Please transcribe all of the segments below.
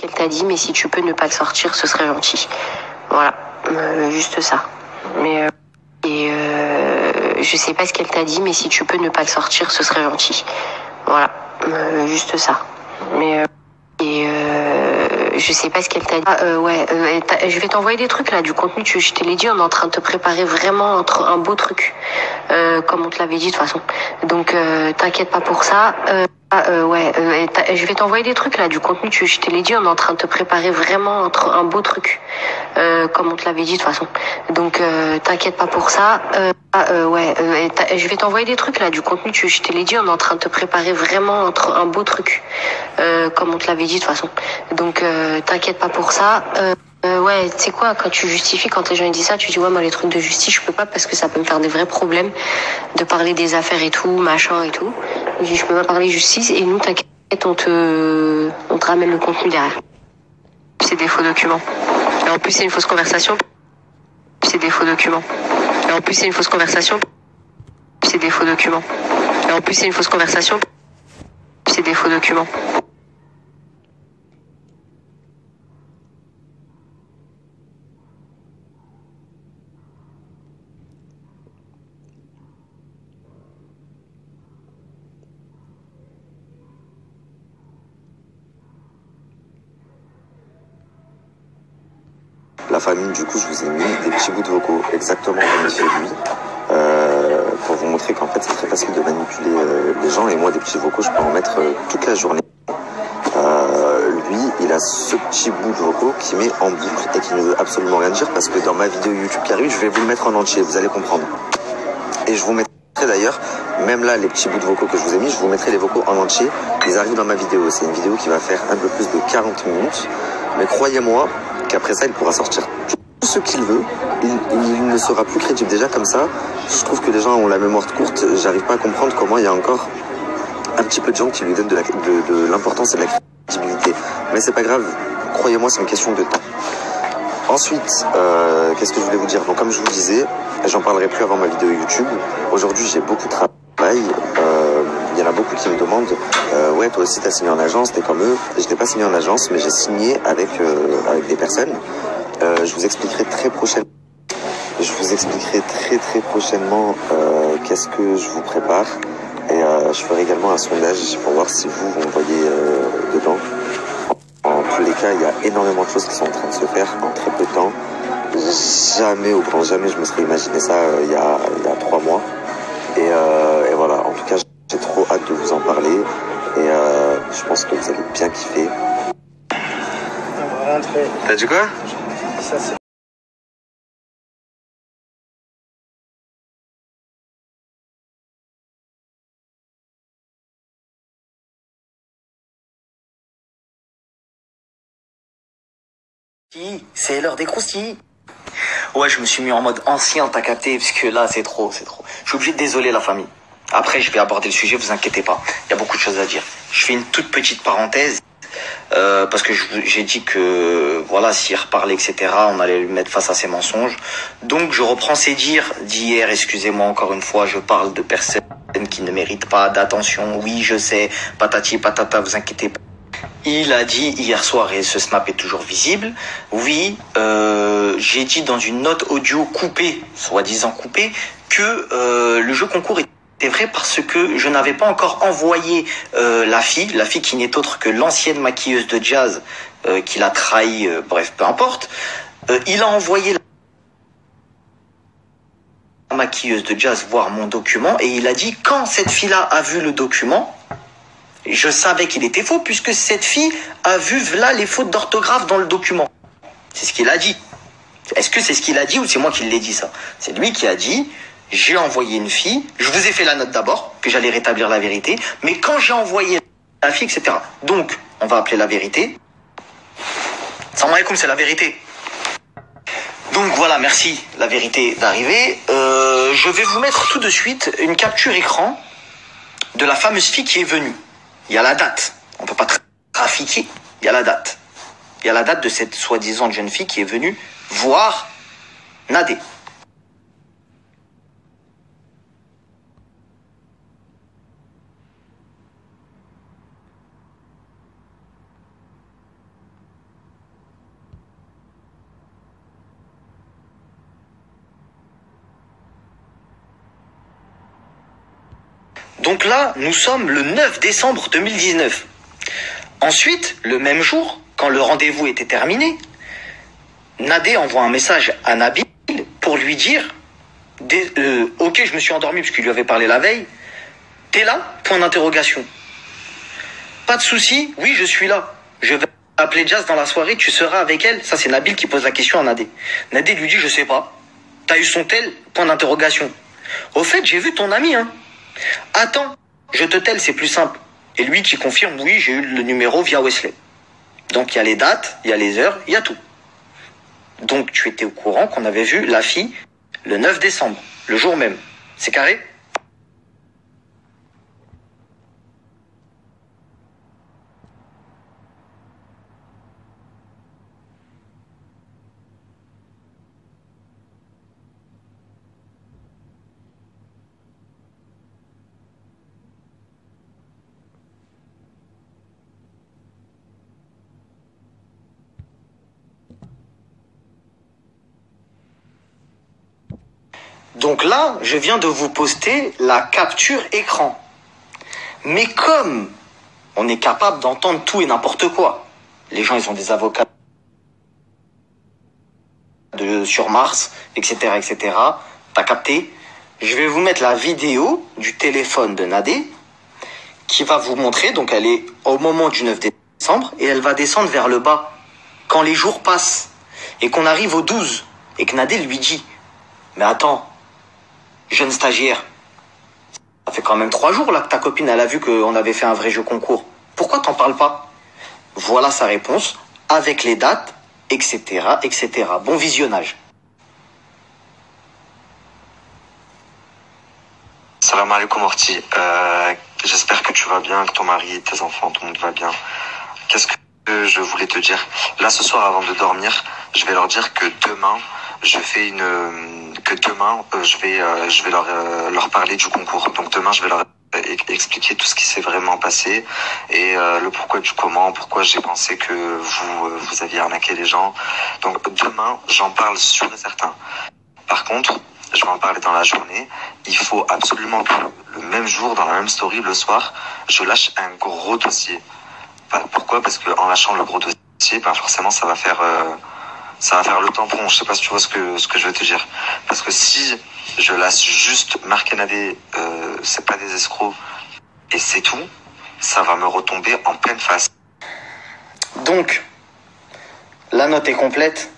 qu'elle t'a dit, mais si tu peux ne pas le sortir, ce serait gentil. Voilà, juste ça. Je sais pas ce qu'elle t'a dit, mais si tu peux ne pas le sortir, ce serait gentil. Voilà, juste ça. Je sais pas ce qu'elle t'a dit. Je vais t'envoyer des trucs là, du contenu. Je te l'ai dit, on est en train de te préparer vraiment un beau truc, comme on te l'avait dit de toute façon. Donc t'inquiète pas pour ça. Je vais t'envoyer des trucs là, du contenu. Je te l'ai dit, on est en train de te préparer vraiment un beau truc, comme on te l'avait dit de toute façon. Donc t'inquiète pas pour ça. Je vais t'envoyer des trucs là, du contenu. Je te l'ai dit, on est en train de te préparer vraiment un beau truc, comme on te l'avait dit de toute façon. Donc t'inquiète pas pour ça. Tu sais quoi, quand tu justifies, quand les gens ils disent ça, tu dis ouais, moi les trucs de justice je peux pas parce que ça peut me faire des vrais problèmes de parler des affaires et tout, machin et tout. Je dis je peux pas parler justice et nous t'inquiète, on te ramène le contenu derrière. C'est des faux documents. Et en plus c'est une fausse conversation. C'est des faux documents. Et en plus c'est une fausse conversation. C'est des faux documents. Et en plus c'est une fausse conversation. C'est des faux documents. La famille, du coup, je vous ai mis des petits bouts de vocaux exactement comme il fait lui, pour vous montrer qu'en fait c'est très facile de manipuler les gens, et moi des petits vocaux je peux en mettre toute la journée. Lui, il a ce petit bout de vocaux qui met en boucle et qui ne veut absolument rien dire, parce que dans ma vidéo YouTube qui arrive, je vais vous le mettre en entier, vous allez comprendre. Et je vous mettrai d'ailleurs, même là les petits bouts de vocaux que je vous ai mis, je vous mettrai les vocaux en entier, ils arrivent dans ma vidéo. C'est une vidéo qui va faire un peu plus de 40 minutes, mais croyez-moi qu'après ça il pourra sortir tout ce qu'il veut, il ne sera plus crédible. Déjà comme ça, je trouve que les gens ont la mémoire courte, j'arrive pas à comprendre comment il y a encore un petit peu de gens qui lui donnent de l'importance et de la crédibilité. Mais c'est pas grave, croyez-moi, c'est une question de temps. Ensuite, qu'est-ce que je voulais vous dire? Donc comme je vous disais, j'en parlerai plus avant ma vidéo YouTube. Aujourd'hui j'ai beaucoup de travail, il y en a beaucoup qui me demandent ouais, toi aussi t'as signé en agence, t'es comme eux. Je n'ai pas signé en agence, mais j'ai signé avec des personnes. Je vous expliquerai très prochainement. Très prochainement qu'est-ce que je vous prépare, et je ferai également un sondage pour voir si vous voyez dedans. En tous les cas, il y a énormément de choses qui sont en train de se faire en très peu de temps. Jamais, au grand jamais, je me serais imaginé ça il y a 3 mois. Et voilà, en tout cas, j'ai trop hâte de vous en parler, et je pense que vous allez bien kiffer. T'as dit quoi? Ça, c'est... C'est l'heure des croustilles. Ouais, je me suis mis en mode ancien, t'as capté, parce que là, c'est trop. Je suis obligé de désoler la famille. Après, je vais aborder le sujet, vous inquiétez pas. Il y a beaucoup de choses à dire. Je fais une toute petite parenthèse, parce que j'ai dit que, voilà, s'il reparlait, etc., on allait lui mettre face à ses mensonges. Donc, je reprends ses dires d'hier, excusez-moi encore une fois, je parle de personnes qui ne méritent pas d'attention. Oui, je sais, patati patata, vous inquiétez pas. Il a dit hier soir, et ce snap est toujours visible, oui, j'ai dit dans une note audio coupée, soi-disant coupée, que le jeu concours était vrai parce que je n'avais pas encore envoyé la fille qui n'est autre que l'ancienne maquilleuse de jazz qui l'a trahi, bref, peu importe. Il a envoyé la maquilleuse de jazz voir mon document, et il a dit quand cette fille-là a vu le document, je savais qu'il était faux puisque cette fille a vu là les fautes d'orthographe dans le document. C'est ce qu'il a dit. Est-ce que c'est ce qu'il a dit ou c'est moi qui l'ai dit ça? C'est lui qui a dit, j'ai envoyé une fille, je vous ai fait la note d'abord, que j'allais rétablir la vérité, mais quand j'ai envoyé la fille, etc. Donc, on va appeler la vérité. Salam alaikum, c'est la vérité. Donc voilà, merci, la vérité d'arriver. Je vais vous mettre tout de suite une capture écran de la fameuse fille qui est venue. Il y a la date. On ne peut pas trafiquer. Il y a la date. Il y a la date de cette soi-disant jeune fille qui est venue voir Nadé. Donc là, nous sommes le 9 décembre 2019. Ensuite, le même jour, quand le rendez-vous était terminé, Nadé envoie un message à Nabil pour lui dire ok, je me suis endormi parce qu'il lui avait parlé la veille. T'es là? Point d'interrogation. Pas de souci, oui, je suis là. Je vais appeler Jazz dans la soirée, tu seras avec elle. Ça, c'est Nabil qui pose la question à Nadé. Nadé lui dit, je sais pas. T'as eu son tel? Point d'interrogation. Au fait, j'ai vu ton ami, hein. Attends, je te telle, c'est plus simple. Et lui qui confirme, oui, j'ai eu le numéro via Wesley. Donc il y a les dates, il y a les heures, il y a tout. Donc tu étais au courant qu'on avait vu la fille le 9 décembre, le jour même. C'est carré? Donc là, je viens de vous poster la capture écran. Mais comme on est capable d'entendre tout et n'importe quoi, les gens, ils ont des avocats sur Mars, etc., etc. T'as capté? Je vais vous mettre la vidéo du téléphone de Nadé qui va vous montrer, donc elle est au moment du 9 décembre et elle va descendre vers le bas quand les jours passent et qu'on arrive au 12 et que Nadé lui dit, mais attends, jeune stagiaire, ça fait quand même 3 jours là que ta copine elle a vu qu'on avait fait un vrai jeu concours. Pourquoi t'en parles pas? Voilà sa réponse avec les dates, etc., etc. Bon visionnage. Salam alaikum Orti. J'espère que tu vas bien, que ton mari et tes enfants, tout le monde va bien. Qu'est-ce que je voulais te dire? Là, ce soir, avant de dormir, je vais leur dire que demain, je vais leur parler du concours. Donc demain, je vais leur expliquer tout ce qui s'est vraiment passé et le pourquoi du comment, pourquoi j'ai pensé que vous aviez arnaqué les gens. Donc demain, j'en parle sûr et certain. Par contre, je vais en parler dans la journée. Il faut absolument que le même jour, dans la même story, le soir, je lâche un gros dossier. Enfin, pourquoi? Parce que en lâchant le gros dossier, ben forcément, ça va faire le tampon. Je sais pas si tu vois ce que je veux te dire. Parce que si je lâche juste Marc et Nadé, c'est pas des escrocs et c'est tout, ça va me retomber en pleine face. Donc, la note est complète.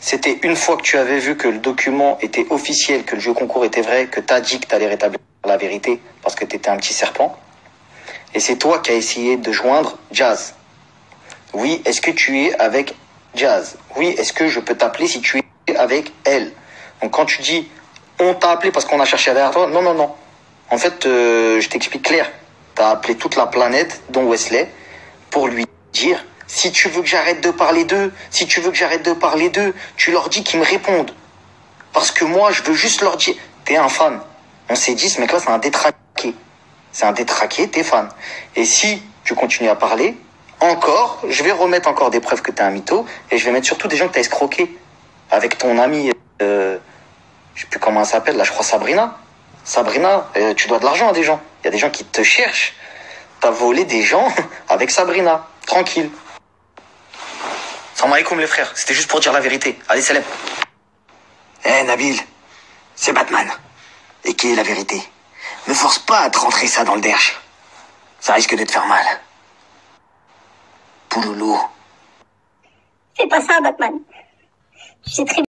C'était une fois que tu avais vu que le document était officiel, que le jeu concours était vrai, que t'as dit que t'allais rétablir la vérité parce que t'étais un petit serpent. Et c'est toi qui as essayé de joindre Jazz. Oui, est-ce que tu es avec Jazz? Oui, est-ce que je peux t'appeler si tu es avec elle? Donc quand tu dis on t'a appelé parce qu'on a cherché derrière toi, non, non, non. En fait, je t'explique clair. T'as appelé toute la planète, dont Wesley, pour lui dire si tu veux que j'arrête de parler d'eux, si tu veux que j'arrête de parler d'eux, tu leur dis qu'ils me répondent. Parce que moi, je veux juste leur dire, t'es un fan. On s'est dit, ce mec-là, c'est un détraqué. C'est un détraqué, t'es fan. Et si tu continues à parler, encore, je vais remettre encore des preuves que t'es un mytho, et je vais mettre surtout des gens que t'as escroqués. Avec ton ami, je sais plus comment elle s'appelle, là, je crois Sabrina. Sabrina, tu dois de l'argent à des gens. Il y a des gens qui te cherchent. T'as volé des gens avec Sabrina. Tranquille. Salam alaikum les frères, c'était juste pour dire la vérité. Allez, salam. Nabil, c'est Batman. Et qui est la vérité? Ne force pas à te rentrer ça dans le derche. Ça risque de te faire mal. Pouloulou. C'est pas ça, Batman. Tu sais très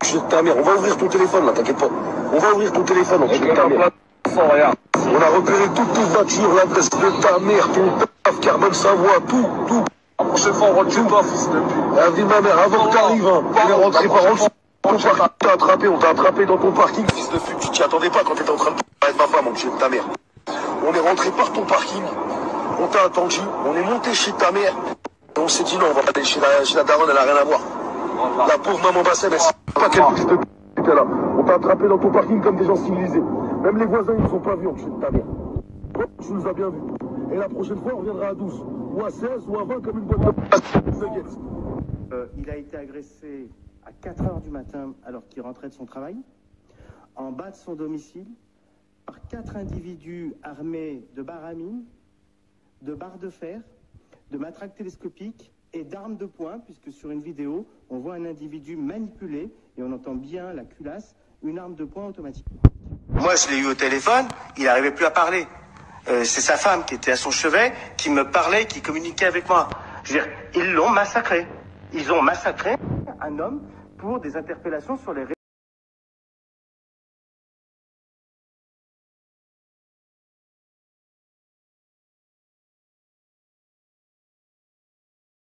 enculé de ta mère. On va ouvrir ton téléphone là, t'inquiète pas. On va ouvrir ton téléphone, enculé de ta mère. On a repéré toutes tes voitures, l'adresse de ta mère, ton taf, Carbone Savoie, tout. C'est fort, rentre pas, fils de pute. La vie de ma mère, avant que t'arrives, hein. On est rentré par en dessous. On t'a attrapé dans ton parking, fils de pute. Tu t'y attendais pas quand t'étais en train de parler de ma femme, enculé de ta mère. On est rentré par ton parking. On t'a attendu. On est monté chez ta mère. Et on s'est dit non, on va pas aller chez la daronne, elle a rien à voir. La pauvre maman Bassem, elle sait pas quel fils de pute était là. On t'a attrapé dans ton parking comme des gens civilisés. Même les voisins, ils nous ont pas vus, enculé de ta mère. Tu nous as bien vus. Et la prochaine fois, on reviendra à 12. Ou à 16, ou à 20 comme une bonne il a été agressé à 4 heures du matin alors qu'il rentrait de son travail, en bas de son domicile, par 4 individus armés de barres à mine, de barres de fer, de matraques télescopiques et d'armes de poing, puisque sur une vidéo, on voit un individu manipulé, et on entend bien la culasse, une arme de poing automatique. Moi, je l'ai eu au téléphone, il n'arrivait plus à parler. C'est sa femme qui était à son chevet, qui me parlait, qui communiquait avec moi. Je veux dire, ils l'ont massacré. Ils ont massacré un homme pour des interpellations sur les réseaux.